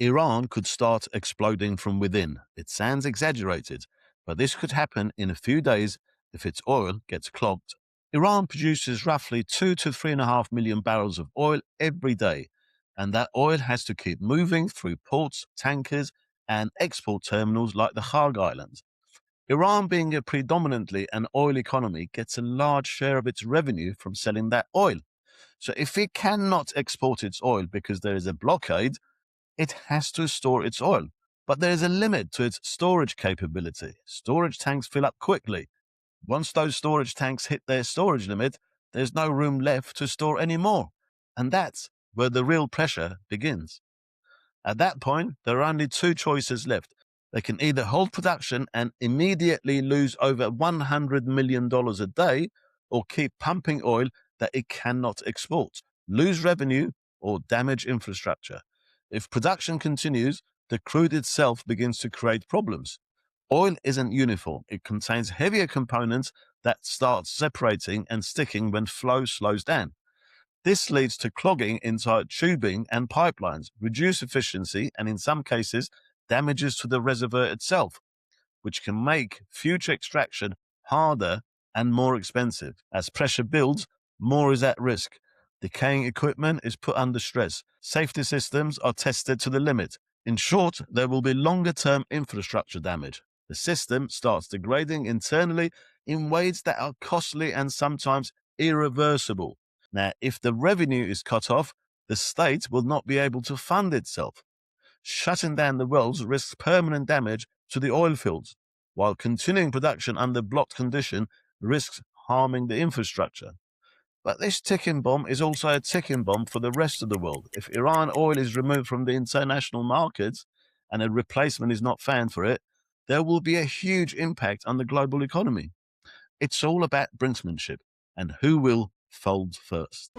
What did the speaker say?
Iran could start exploding from within. It sounds exaggerated, but this could happen in a few days if its oil gets clogged. Iran produces roughly 2 to 3.5 million barrels of oil every day, and that oil has to keep moving through ports, tankers, and export terminals like the Kharg Islands. Iran, being a predominantly an oil economy, gets a large share of its revenue from selling that oil. So if it cannot export its oil because there is a blockade, it has to store its oil. But there is a limit to its storage capability. Storage tanks fill up quickly. Once those storage tanks hit their storage limit, there's no room left to store any more. And that's where the real pressure begins. At that point, there are only two choices left. They can either hold production and immediately lose over $100 million a day, or keep pumping oil that it cannot export, lose revenue, or damage infrastructure. If production continues, the crude itself begins to create problems. Oil isn't uniform. It contains heavier components that start separating and sticking when flow slows down. This leads to clogging inside tubing and pipelines, reduced efficiency, and in some cases, damages to the reservoir itself, which can make future extraction harder and more expensive. As pressure builds, more is at risk. Decaying equipment is put under stress. Safety systems are tested to the limit. In short, there will be longer-term infrastructure damage. The system starts degrading internally in ways that are costly and sometimes irreversible. Now, if the revenue is cut off, the state will not be able to fund itself. Shutting down the wells risks permanent damage to the oil fields, while continuing production under blocked condition risks harming the infrastructure. But this ticking bomb is also a ticking bomb for the rest of the world. If Iran oil is removed from the international markets and a replacement is not found for it, there will be a huge impact on the global economy. It's all about brinksmanship and who will fold first.